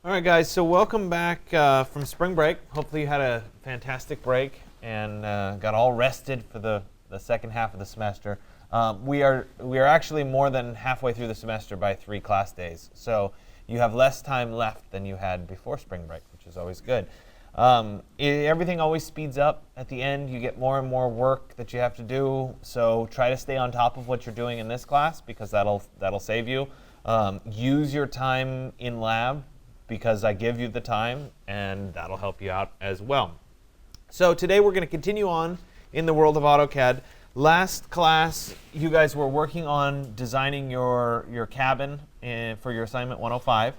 All right, guys, so welcome back from spring break. Hopefully you had a fantastic break and got all rested for the second half of the semester. We are actually more than halfway through the semester by 3 class days, so you have less time left than you had before spring break, which is always good. Everything always speeds up at the end. You get more and more work that you have to do, so try to stay on top of what you're doing in this class because that'll save you. Use your time in lab because I give you the time, and that'll help you out as well. So today we're going to continue on in the world of AutoCAD. Last class, you guys were working on designing your cabin for your assignment 105,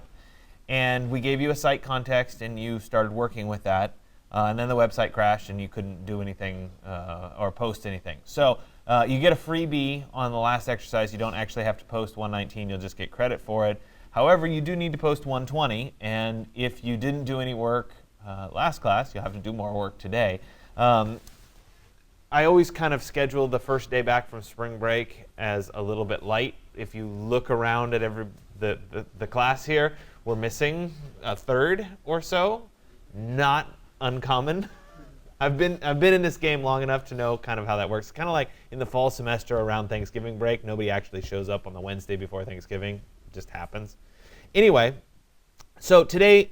and we gave you a site context, and you started working with that, and then the website crashed, and you couldn't do anything or post anything. So you get a freebie on the last exercise. You don't actually have to post 119. You'll just get credit for it. However, you do need to post 120, and if you didn't do any work last class, you'll have to do more work today. I always kind of schedule the first day back from spring break as a little bit light. If you look around at the class here, we're missing a third or so. Not uncommon. I've been in this game long enough to know kind of how that works. It's kind of like in the fall semester around Thanksgiving break, nobody actually shows up on the Wednesday before Thanksgiving. It just happens. Anyway, so today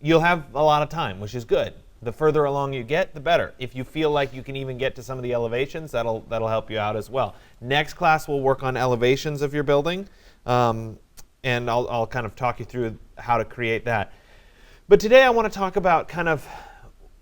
you'll have a lot of time, which is good. The further along you get, the better. If you feel like you can even get to some of the elevations, that'll help you out as well. Next class we'll work on elevations of your building, and I'll kind of talk you through how to create that. But today I want to talk about kind of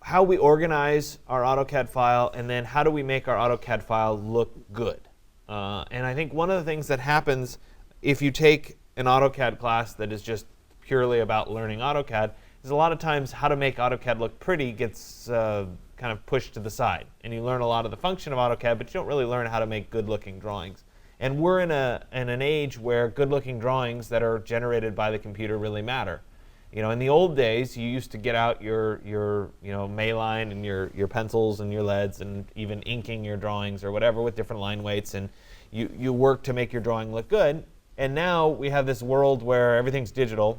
how we organize our AutoCAD file, and then how do we make our AutoCAD file look good. And I think one of the things that happens if you take an AutoCAD class that is just purely about learning AutoCAD is a lot of times how to make AutoCAD look pretty gets kind of pushed to the side. And you learn a lot of the function of AutoCAD, but you don't really learn how to make good-looking drawings. And we're in an age where good-looking drawings that are generated by the computer really matter. You know, in the old days, you used to get out your Mayline and your pencils and your leads and even inking your drawings or whatever with different line weights, and you work to make your drawing look good. And now we have this world where everything's digital,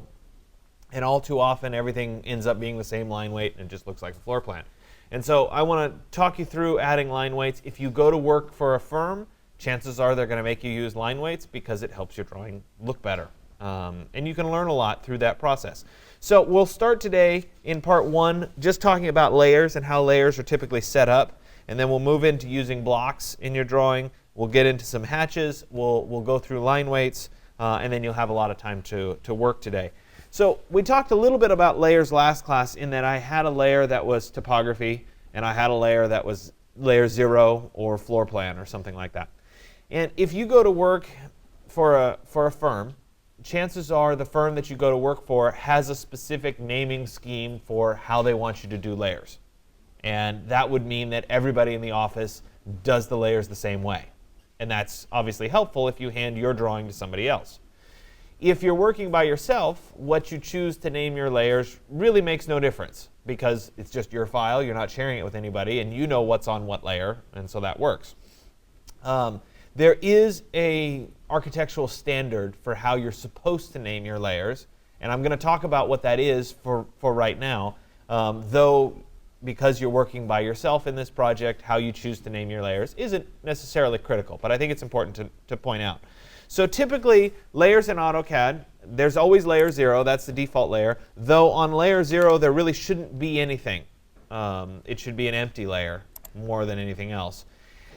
and all too often everything ends up being the same line weight and it just looks like a floor plan. And so I want to talk you through adding line weights. If you go to work for a firm, chances are they're going to make you use line weights because it helps your drawing look better. And you can learn a lot through that process. So we'll start today in part 1 just talking about layers and how layers are typically set up. And then we'll move into using blocks in your drawing. We'll get into some hatches. We'll go through line weights. And then you'll have a lot of time to work today. So we talked a little bit about layers last class in that I had a layer that was topography, and I had a layer that was layer 0 or floor plan or something like that. And if you go to work for a firm, chances are the firm that you go to work for has a specific naming scheme for how they want you to do layers. And that would mean that everybody in the office does the layers the same way. And that's obviously helpful if you hand your drawing to somebody else. If you're working by yourself, what you choose to name your layers really makes no difference because it's just your file, you're not sharing it with anybody, and you know what's on what layer, and so that works. There is a architectural standard for how you're supposed to name your layers, and I'm going to talk about what that is for right now, though because you're working by yourself in this project, how you choose to name your layers isn't necessarily critical, but I think it's important to point out. So typically, layers in AutoCAD, there's always layer 0, that's the default layer, though on layer 0 there really shouldn't be anything. It should be an empty layer more than anything else.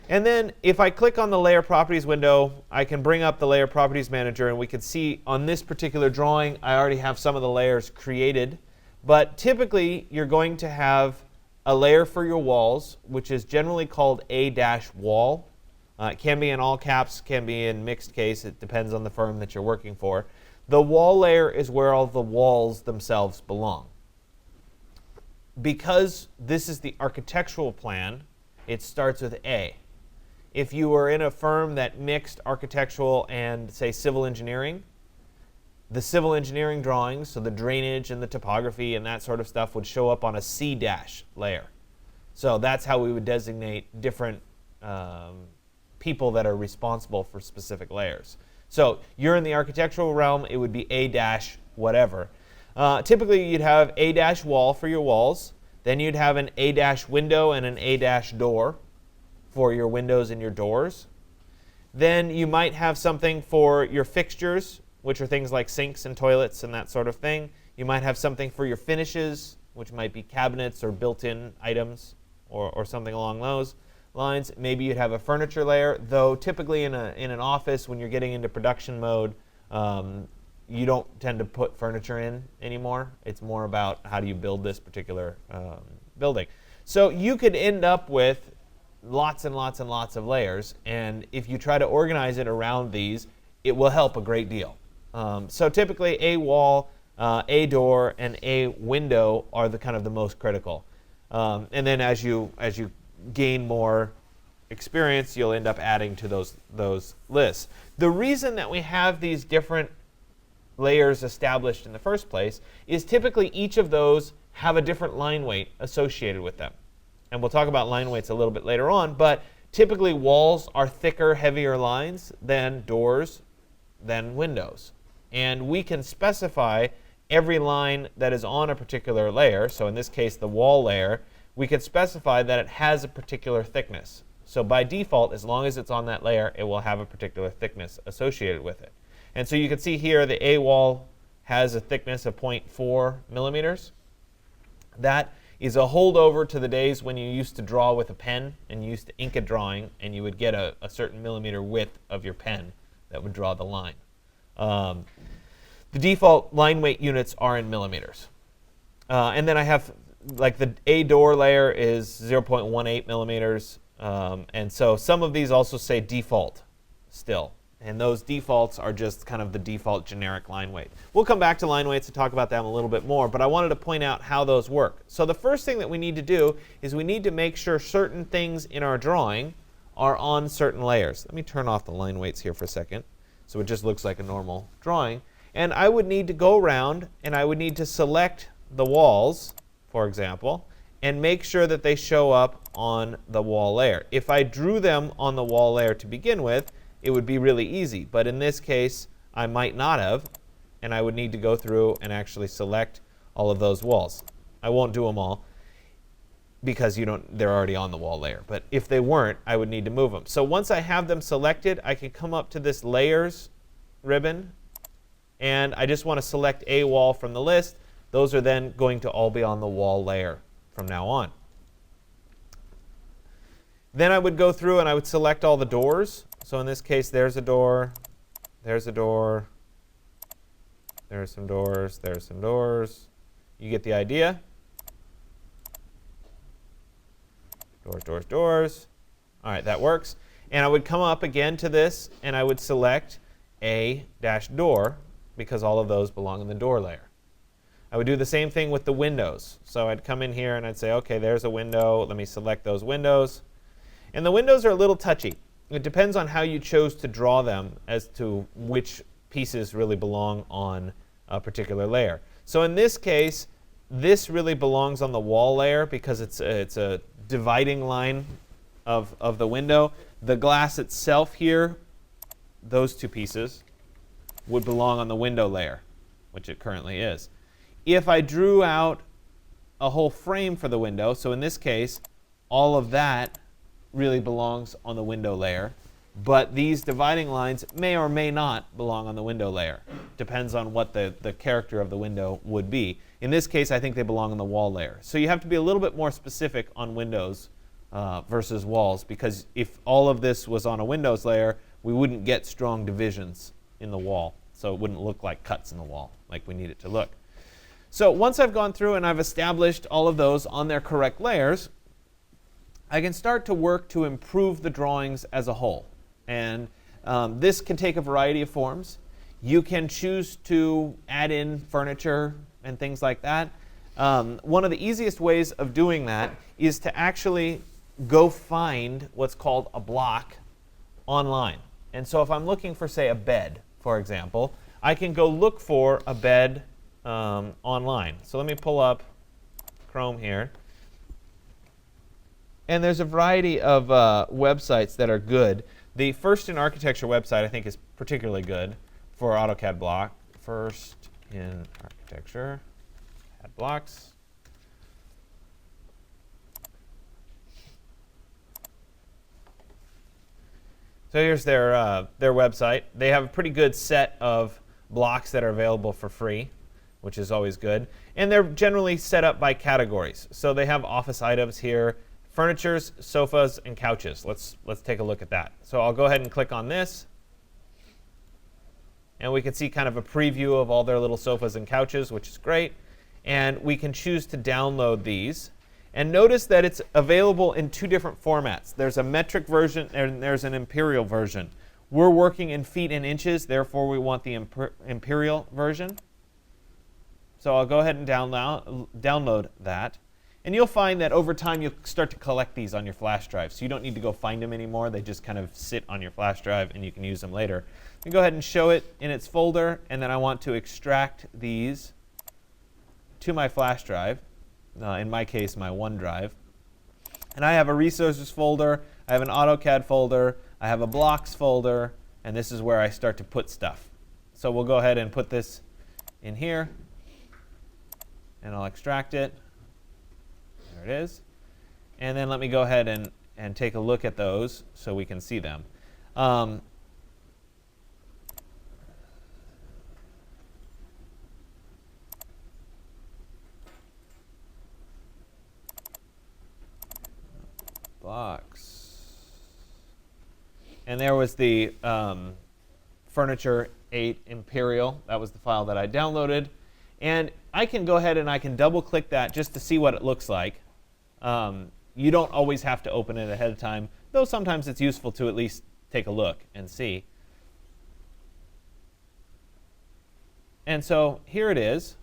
And then if I click on the Layer Properties window, I can bring up the Layer Properties Manager, and we can see on this particular drawing, I already have some of the layers created. But typically, you're going to have a layer for your walls, which is generally called A-wall. It can be in all caps, can be in mixed case. It depends on the firm that you're working for. The wall layer is where all the walls themselves belong. Because this is the architectural plan, it starts with A. If you were in a firm that mixed architectural and, say, civil engineering, the civil engineering drawings, so the drainage and the topography and that sort of stuff, would show up on a C- layer. So that's how we would designate different people that are responsible for specific layers. So you're in the architectural realm, it would be A- whatever. Typically, you'd have a dash wall for your walls. Then you'd have an a dash window and an a dash door for your windows and your doors. Then you might have something for your fixtures, which are things like sinks and toilets and that sort of thing. You might have something for your finishes, which might be cabinets or built-in items or something along those lines. Maybe you'd have a furniture layer, though typically in an office when you're getting into production mode, you don't tend to put furniture in anymore. It's more about how do you build this particular building. So you could end up with lots and lots and lots of layers, and if you try to organize it around these, it will help a great deal. So typically a wall, a door, and a window are the kind of the most critical. And then as you gain more experience, you'll end up adding to those lists. The reason that we have these different layers established in the first place is typically each of those have a different line weight associated with them. And we'll talk about line weights a little bit later on, but typically walls are thicker, heavier lines than doors, than windows. And we can specify every line that is on a particular layer, so in this case the wall layer, we can specify that it has a particular thickness. So by default, as long as it's on that layer, it will have a particular thickness associated with it. And so you can see here the A wall has a thickness of 0.4 millimeters. That is a holdover to the days when you used to draw with a pen and you used to ink a drawing, and you would get a certain millimeter width of your pen that would draw the line. The default line weight units are in millimeters. And then I have, like, the A door layer is 0.18 millimeters. And so some of these also say default still. And those defaults are just kind of the default generic line weight. We'll come back to line weights and talk about them a little bit more, but I wanted to point out how those work. So the first thing that we need to do is we need to make sure certain things in our drawing are on certain layers. Let me turn off the line weights here for a second so it just looks like a normal drawing. And I would need to go around and I would need to select the walls, for example, and make sure that they show up on the wall layer. If I drew them on the wall layer to begin with, it would be really easy. But in this case, I might not have, and I would need to go through and actually select all of those walls. I won't do them all because they're already on the wall layer. But if they weren't, I would need to move them. So once I have them selected, I can come up to this Layers ribbon, and I just want to select a wall from the list. Those are then going to all be on the wall layer from now on. Then I would go through and I would select all the doors. So in this case, there's a door, there's a door, there's some doors, there's some doors. You get the idea. Doors, doors, doors. All right, that works. And I would come up again to this, and I would select a dash door, because all of those belong in the door layer. I would do the same thing with the windows. So I'd come in here and I'd say, OK, there's a window. Let me select those windows. And the windows are a little touchy. It depends on how you chose to draw them as to which pieces really belong on a particular layer. So in this case, this really belongs on the wall layer because it's a dividing line of the window. The glass itself here, those two pieces, would belong on the window layer, which it currently is. If I drew out a whole frame for the window, so in this case, all of that really belongs on the window layer, but these dividing lines may or may not belong on the window layer. Depends on what the character of the window would be. In this case, I think they belong on the wall layer. So you have to be a little bit more specific on windows versus walls, because if all of this was on a windows layer, we wouldn't get strong divisions in the wall. So it wouldn't look like cuts in the wall like we need it to look. So once I've gone through and I've established all of those on their correct layers, I can start to work to improve the drawings as a whole. And this can take a variety of forms. You can choose to add in furniture and things like that. One of the easiest ways of doing that is to actually go find what's called a block online. And so if I'm looking for, say, a bed, for example, I can go look for a bed online. So let me pull up Chrome here. And there's a variety of websites that are good. The First in Architecture website, I think, is particularly good for AutoCAD block. First in architecture, add blocks. So here's their website. They have a pretty good set of blocks that are available for free, which is always good. And they're generally set up by categories. So they have office items here, furnitures, sofas, and couches. Let's take a look at that. So I'll go ahead and click on this. And we can see kind of a preview of all their little sofas and couches, which is great. And we can choose to download these. And notice that it's available in two different formats. There's a metric version and there's an imperial version. We're working in feet and inches, therefore we want the imperial version. So I'll go ahead and download that. And you'll find that over time you'll start to collect these on your flash drive. So you don't need to go find them anymore. They just kind of sit on your flash drive and you can use them later. You go ahead and show it in its folder, and then I want to extract these to my flash drive. In my case, my OneDrive. And I have a resources folder, I have an AutoCAD folder, I have a blocks folder, and this is where I start to put stuff. So we'll go ahead and put this in here, and I'll extract it. There it is. And then let me go ahead and take a look at those so we can see them. Blocks. And there was the Furniture 8 Imperial. That was the file that I downloaded. And I can go ahead and I can double click that just to see what it looks like. You don't always have to open it ahead of time, though sometimes it's useful to at least take a look and see. And so here it is.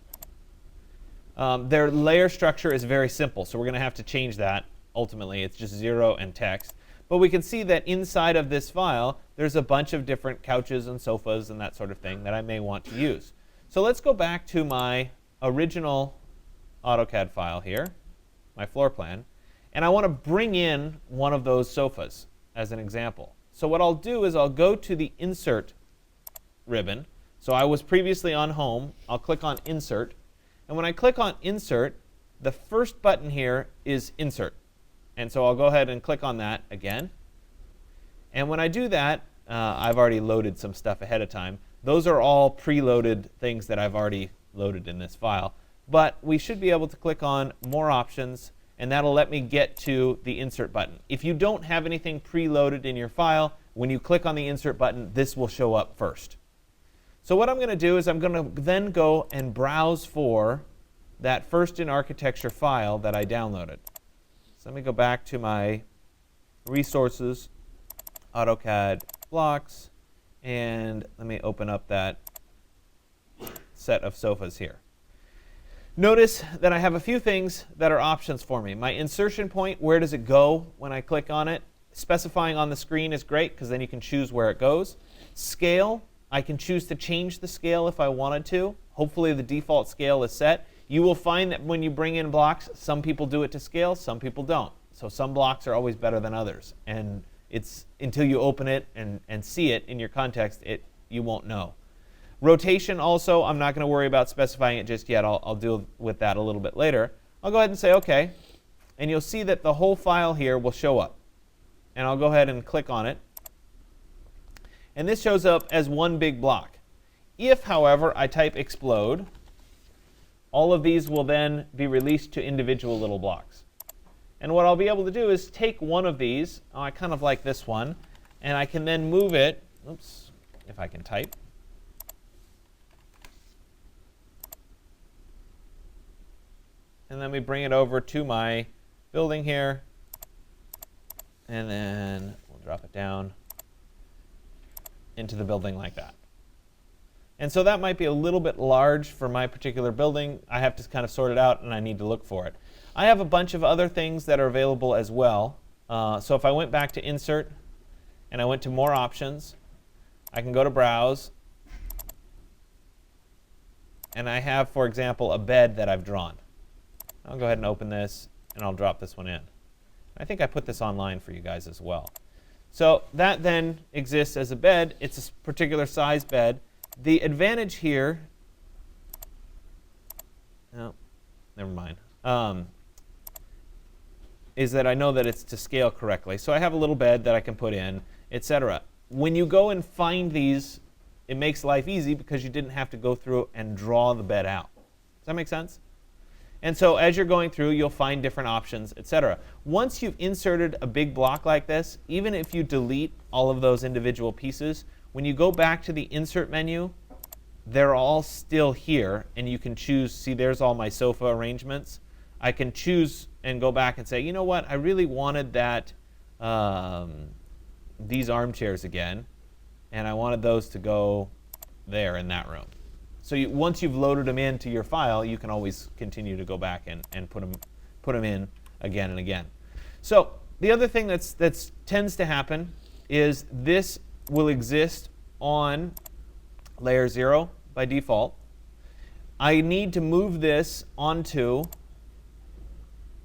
Their layer structure is very simple, so we're going to have to change that. Ultimately, it's just 0 and text. But we can see that inside of this file, there's a bunch of different couches and sofas and that sort of thing that I may want to use. So let's go back to my original AutoCAD file here, my floor plan. And I want to bring in one of those sofas as an example. So what I'll do is I'll go to the Insert ribbon. So I was previously on Home. I'll click on Insert. And when I click on Insert, the first button here is Insert. And so I'll go ahead and click on that again. And when I do that, I've already loaded some stuff ahead of time. Those are all preloaded things that I've already loaded in this file. But we should be able to click on More Options, and that'll let me get to the Insert button. If you don't have anything preloaded in your file, when you click on the Insert button, this will show up first. So what I'm going to do is I'm going to then go and browse for that First in Architecture file that I downloaded. So let me go back to my Resources, AutoCAD Blocks, and let me open up that set of sofas here. Notice that I have a few things that are options for me. My insertion point, where does it go when I click on it? Specifying on the screen is great because then you can choose where it goes. Scale, I can choose to change the scale if I wanted to. Hopefully the default scale is set. You will find that when you bring in blocks, some people do it to scale, some people don't. So some blocks are always better than others. And it's until you open it and see it in your context, you won't know. Rotation also, I'm not going to worry about specifying it just yet. I'll deal with that a little bit later. I'll go ahead and say OK. And you'll see that the whole file here will show up. And I'll go ahead and click on it. And this shows up as one big block. If, however, I type explode, all of these will then be released to individual little blocks. And what I'll be able to do is take one of these, I kind of like this one, and I can then move it, oops, if I can type. And then we bring it over to my building here, and then we'll drop it down into the building like that. And so that might be a little bit large for my particular building. I have to kind of sort it out, and I need to look for it. I have a bunch of other things that are available as well. So if I went back to Insert, and I went to More Options, I can go to Browse. And I have, for example, a bed that I've drawn. I'll go ahead and open this, and I'll drop this one in. I think I put this online for you guys as well. So that then exists as a bed. It's a particular size bed. The advantage here is that I know that it's to scale correctly. So I have a little bed that I can put in, etc. When you go and find these, it makes life easy because you didn't have to go through and draw the bed out. Does that make sense? And so as you're going through, you'll find different options, etc. Once you've inserted a big block like this, even if you delete all of those individual pieces, when you go back to the Insert menu, they're all still here, and you can choose. See, there's all my sofa arrangements. I can choose and go back and say, you know what, I really wanted that these armchairs again, and I wanted those to go there in that room. So once you've loaded them into your file, you can always continue to go back and put them in again and again. So the other thing that tends to happen is this will exist on layer 0 by default. I need to move this onto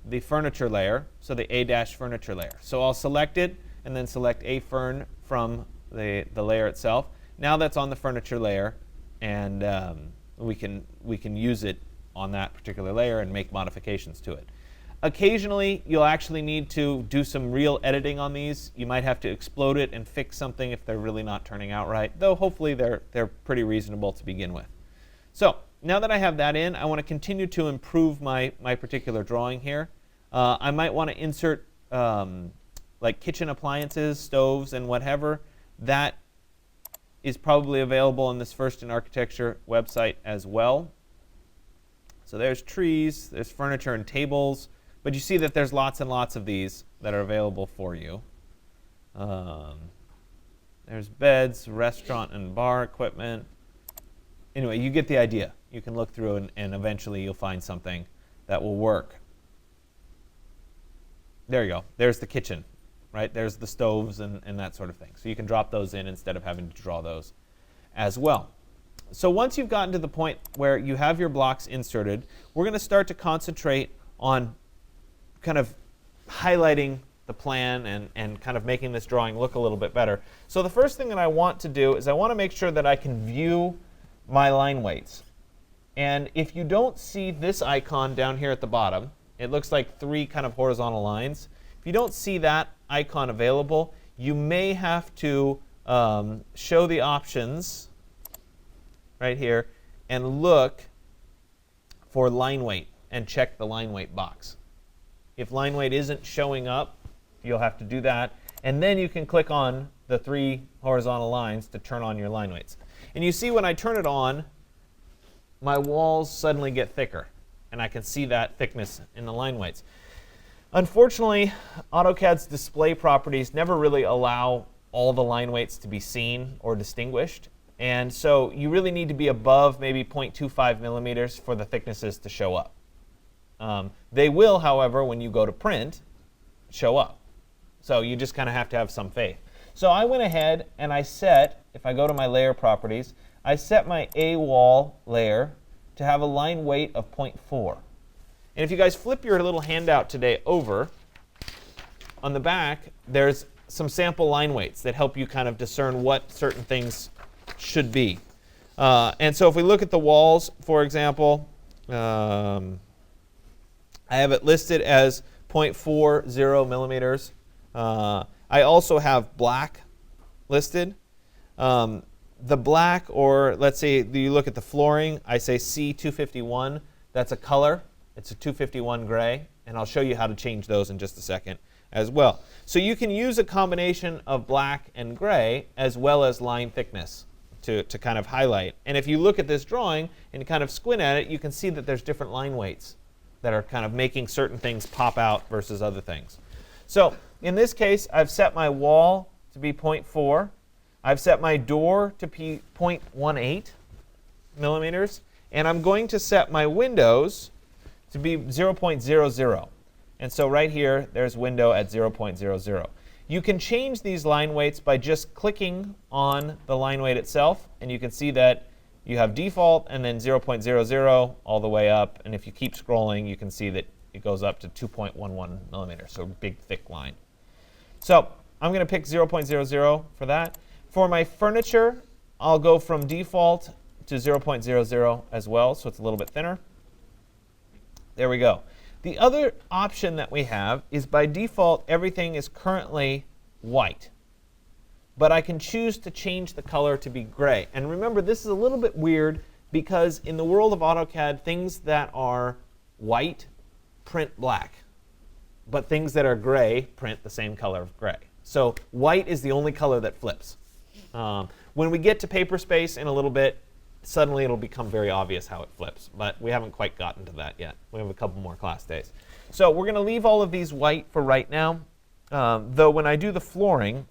the furniture layer, so the A-furniture layer. So I'll select it and then select A-furn from the layer itself. Now that's on the furniture layer, and we can use it on that particular layer and make modifications to it. Occasionally, you'll actually need to do some real editing on these. You might have to explode it and fix something if they're really not turning out right, though hopefully they're pretty reasonable to begin with. So now that I have that in, I want to continue to improve my particular drawing here. I might want to insert like kitchen appliances, stoves, and whatever. That is probably available on this First in Architecture website as well. So there's trees, there's furniture and tables, but you see that there's lots and lots of these that are available for you. There's beds, restaurant and bar equipment. Anyway, you get the idea. You can look through and eventually you'll find something that will work. There you go. There's the kitchen. Right? There's the stoves and that sort of thing. So you can drop those in instead of having to draw those as well. So once you've gotten to the point where you have your blocks inserted, we're going to start to concentrate on kind of highlighting the plan and kind of making this drawing look a little bit better. So the first thing that I want to do is I want to make sure that I can view my line weights. And if you don't see this icon down here at the bottom, it looks like 3 kind of horizontal lines. If you don't see that icon available, you may have to show the options right here and look for line weight and check the line weight box. If line weight isn't showing up, you'll have to do that. And then you can click on the 3 horizontal lines to turn on your line weights. And you see when I turn it on, my walls suddenly get thicker. And I can see that thickness in the line weights. Unfortunately, AutoCAD's display properties never really allow all the line weights to be seen or distinguished. And so you really need to be above maybe 0.25 millimeters for the thicknesses to show up. They will, however, when you go to print, show up. So you just kind of have to have some faith. So I went ahead and I set, if I go to my layer properties, I set my A wall layer to have a line weight of 0.4. And if you guys flip your little handout today over, on the back, there's some sample line weights that help you kind of discern what certain things should be. And so if we look at the walls, for example, I have it listed as 0.40 millimeters. I also have black listed. The black, or let's say you look at the flooring, I say C251. That's a color. It's a 251 gray, and I'll show you how to change those in just a second as well. So you can use a combination of black and gray as well as line thickness to kind of highlight. And if you look at this drawing and kind of squint at it, you can see that there's different line weights that are kind of making certain things pop out versus other things. So in this case, I've set my wall to be 0.4. I've set my door to be 0.18 millimeters. And I'm going to set my windows to be 0.00. And so right here, there's window at 0.00. You can change these line weights by just clicking on the line weight itself, and you can see that you have default and then 0.00 all the way up. And if you keep scrolling, you can see that it goes up to 2.11 millimeters, so big, thick line. So I'm going to pick 0.00 for that. For my furniture, I'll go from default to 0.00 as well, so it's a little bit thinner. There we go. The other option that we have is by default everything is currently white. But I can choose to change the color to be gray. And remember, this is a little bit weird because in the world of AutoCAD, things that are white print black. But things that are gray print the same color of gray. So white is the only color that flips. When we get to paper space in a little bit, suddenly it'll become very obvious how it flips. But we haven't quite gotten to that yet. We have a couple more class days. So we're going to leave all of these white for right now. Though when I do the flooring,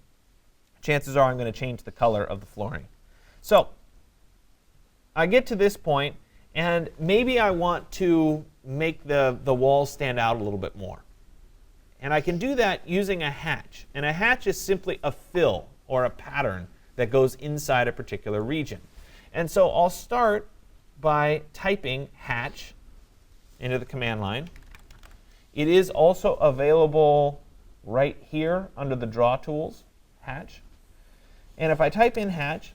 chances are I'm going to change the color of the flooring. So I get to this point, and maybe I want to make the walls stand out a little bit more. And I can do that using a hatch. And a hatch is simply a fill or a pattern that goes inside a particular region. And so I'll start by typing hatch into the command line. It is also available right here under the draw tools, hatch. And if I type in hatch,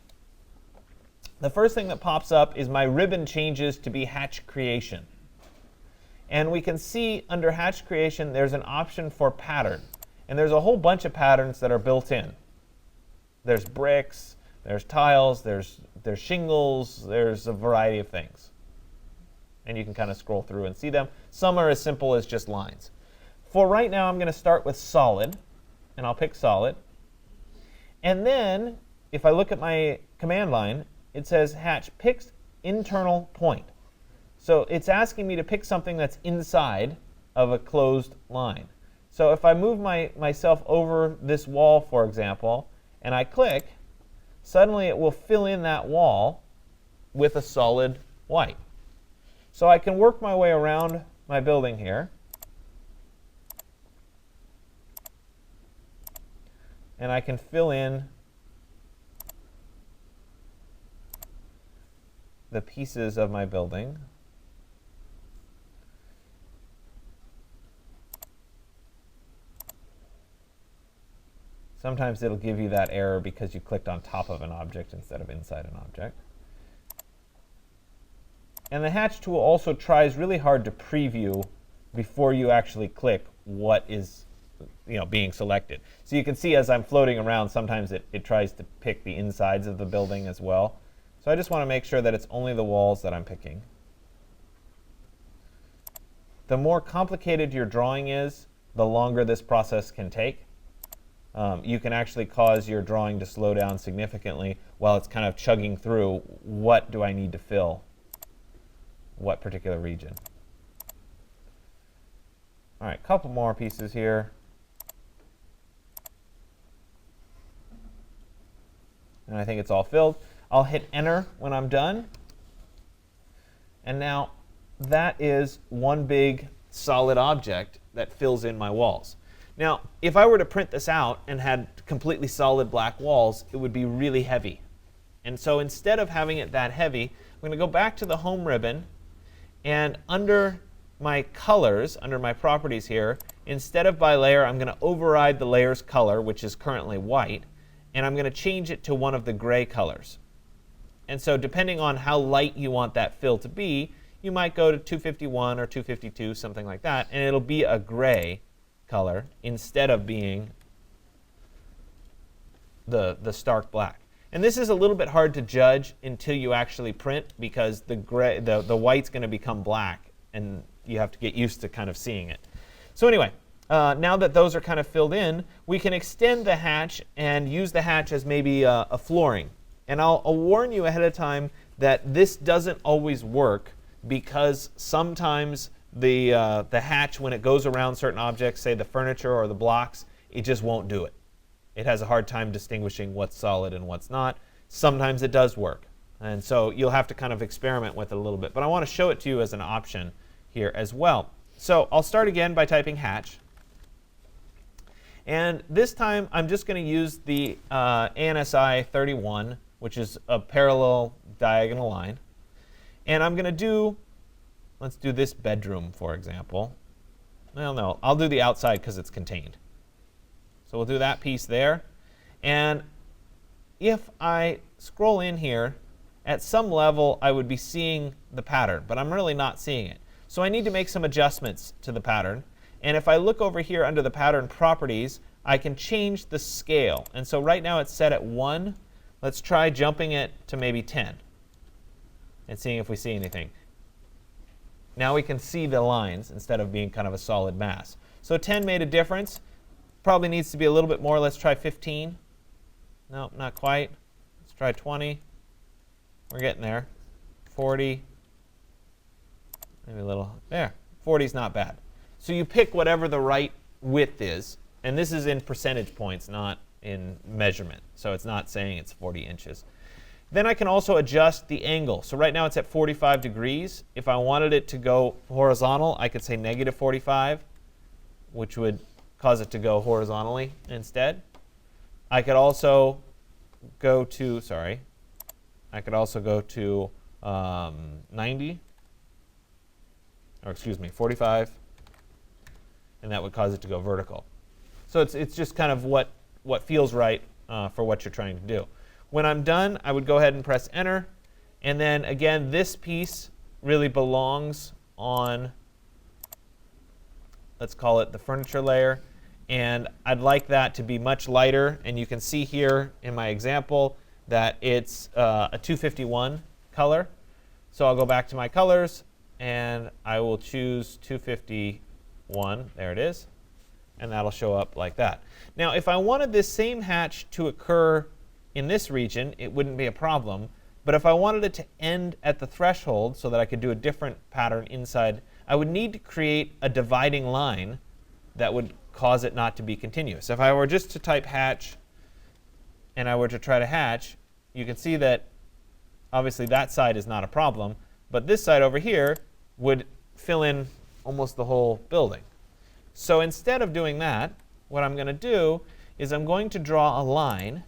the first thing that pops up is my ribbon changes to be hatch creation. And we can see under hatch creation there's an option for pattern. And there's a whole bunch of patterns that are built in. There's bricks, there's tiles, there's shingles, there's a variety of things. And you can kind of scroll through and see them. Some are as simple as just lines. For right now, I'm going to start with solid, and I'll pick solid. And then, if I look at my command line, it says hatch picks internal point. So it's asking me to pick something that's inside of a closed line. So if I move myself over this wall, for example, and I click, suddenly it will fill in that wall with a solid white. So I can work my way around my building here. And I can fill in the pieces of my building. Sometimes it'll give you that error because you clicked on top of an object instead of inside an object. And the hatch tool also tries really hard to preview before you actually click what is being selected. So you can see as I'm floating around, sometimes it tries to pick the insides of the building as well. So I just want to make sure that it's only the walls that I'm picking. The more complicated your drawing is, the longer this process can take. You can actually cause your drawing to slow down significantly while it's kind of chugging through what do I need to fill, what particular region. All right, a couple more pieces here. And I think it's all filled. I'll hit enter when I'm done. And now that is one big solid object that fills in my walls. Now, if I were to print this out and had completely solid black walls, it would be really heavy. And so instead of having it that heavy, I'm going to go back to the home ribbon, and under my colors, under my properties here, instead of by layer, I'm going to override the layer's color, which is currently white, and I'm going to change it to one of the gray colors. And so depending on how light you want that fill to be, you might go to 251 or 252, something like that, and it'll be a gray color instead of being the stark black. And this is a little bit hard to judge until you actually print because the white's going to become black, and you have to get used to kind of seeing it. So anyway, now that those are kind of filled in, we can extend the hatch and use the hatch as maybe a flooring. And I'll warn you ahead of time that this doesn't always work because sometimes the hatch, when it goes around certain objects, say the furniture or the blocks, it just won't do it. It has a hard time distinguishing what's solid and what's not. Sometimes it does work. And so you'll have to kind of experiment with it a little bit. But I want to show it to you as an option here as well. So I'll start again by typing hatch. And this time I'm just going to use the ANSI 31, which is a parallel diagonal line. And I'm going to do, let's do this bedroom, for example. Well, no, I'll do the outside because it's contained. So we'll do that piece there. And if I scroll in here, at some level I would be seeing the pattern, but I'm really not seeing it. So I need to make some adjustments to the pattern. And if I look over here under the pattern properties, I can change the scale. And so right now it's set at 1. Let's try jumping it to maybe 10 and seeing if we see anything. Now we can see the lines instead of being kind of a solid mass. So 10 made a difference. Probably needs to be a little bit more. Let's try 15. No, not quite. Let's try 20. We're getting there. 40. Maybe a little. There. 40 is not bad. So you pick whatever the right width is. And this is in percentage points, not in measurement. So it's not saying it's 40 inches. Then I can also adjust the angle. So right now it's at 45 degrees. If I wanted it to go horizontal, I could say negative 45, which would cause it to go horizontally instead. I could also go to, 90, or excuse me, 45, and that would cause it to go vertical. So it's just kind of what feels right for what you're trying to do. When I'm done, I would go ahead and press Enter. And then again, this piece really belongs on, let's call it the furniture layer. And I'd like that to be much lighter. And you can see here in my example that it's a 251 color. So I'll go back to my colors, and I will choose 251. There it is. And that'll show up like that. Now, if I wanted this same hatch to occur in this region, it wouldn't be a problem. But if I wanted it to end at the threshold so that I could do a different pattern inside, I would need to create a dividing line that would cause it not to be continuous. If I were just to type hatch and I were to try to hatch, you can see that obviously that side is not a problem, but this side over here would fill in almost the whole building. So instead of doing that, what I'm going to do is I'm going to draw a line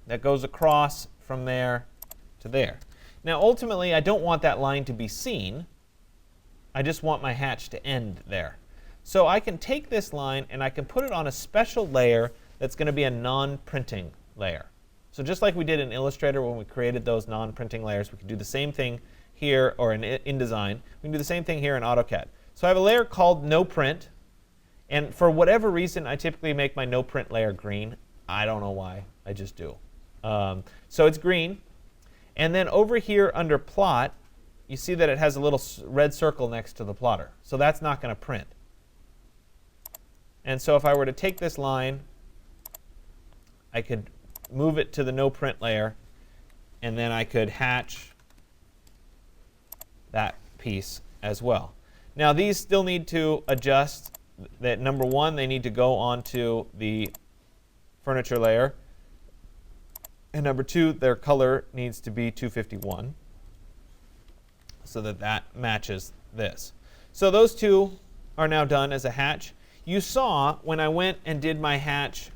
that goes across from there to there. Now ultimately I don't want that line to be seen. I just want my hatch to end there. So I can take this line and I can put it on a special layer that's going to be a non-printing layer. So just like we did in Illustrator when we created those non-printing layers, we can do the same thing here, or in InDesign. We can do the same thing here in AutoCAD. So I have a layer called No Print. And for whatever reason, I typically make my No Print layer green. I don't know why. I just do. So it's green. And then over here under Plot, you see that it has a little red circle next to the plotter. So that's not going to print. And so if I were to take this line, I could move it to the No Print layer, and then I could hatch that piece as well. Now these still need to adjust. That number one, they need to go onto the furniture layer. And number two, their color needs to be 251 so that that matches this. So those two are now done as a hatch. You saw when I went and did my hatch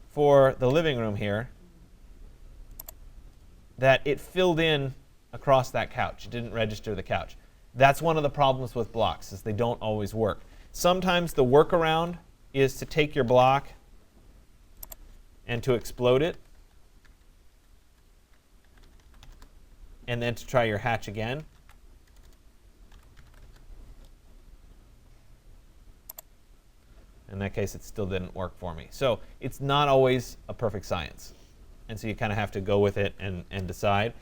for the living room here that it filled in across that couch. It didn't register the couch. That's one of the problems with blocks, is they don't always work. Sometimes the workaround is to take your block and to explode it, and then to try your hatch again. In that case, it still didn't work for me. So it's not always a perfect science. And so you kind of have to go with it and decide.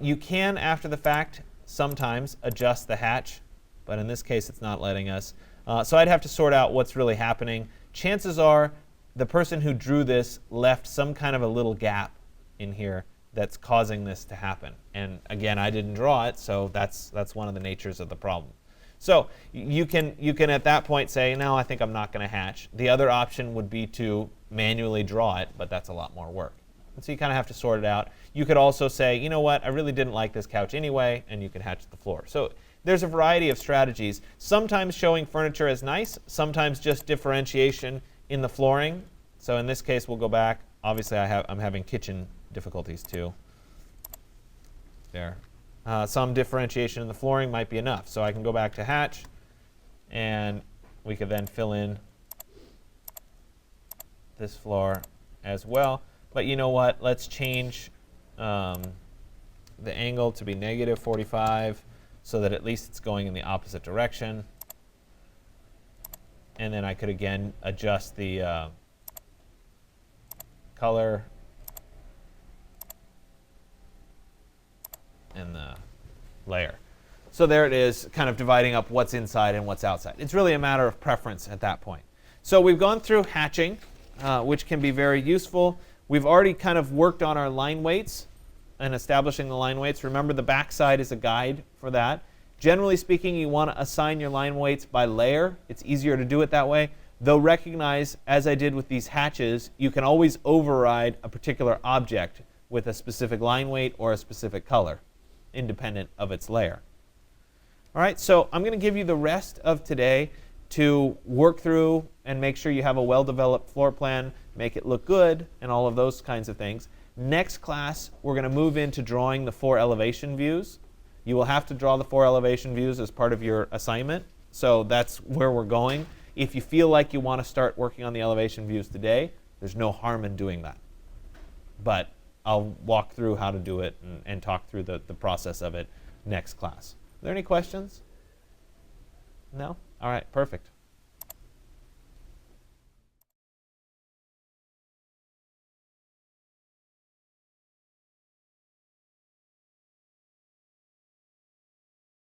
You can, after the fact, sometimes adjust the hatch, but in this case, it's not letting us. So I'd have to sort out what's really happening. Chances are the person who drew this left some kind of a little gap in here that's causing this to happen. And again, I didn't draw it, so that's one of the natures of the problem. So you can at that point say, no, I think I'm not going to hatch. The other option would be to manually draw it, but that's a lot more work. And so you kind of have to sort it out. You could also say, you know what, I really didn't like this couch anyway, and you can hatch the floor. So there's a variety of strategies. Sometimes showing furniture as nice, sometimes just differentiation in the flooring. So in this case, we'll go back. Obviously, I'm having kitchen difficulties too. There. Some differentiation in the flooring might be enough. So I can go back to hatch, and we could then fill in this floor as well. But you know what? Let's change the angle to be negative 45 so that at least it's going in the opposite direction. And then I could again adjust the color and the layer. So there it is, kind of dividing up what's inside and what's outside. It's really a matter of preference at that point. So we've gone through hatching, which can be very useful. We've already kind of worked on our line weights and establishing the line weights. Remember, the backside is a guide for that. Generally speaking, you want to assign your line weights by layer. It's easier to do it that way. Though recognize, as I did with these hatches, you can always override a particular object with a specific line weight or a specific color, independent of its layer. All right, so I'm going to give you the rest of today to work through and make sure you have a well-developed floor plan, make it look good, and all of those kinds of things. Next class, we're going to move into drawing the 4 elevation views. You will have to draw the 4 elevation views as part of your assignment, so that's where we're going. If you feel like you want to start working on the elevation views today, there's no harm in doing that. But I'll walk through how to do it and talk through the process of it next class. Are there any questions? No? All right, perfect.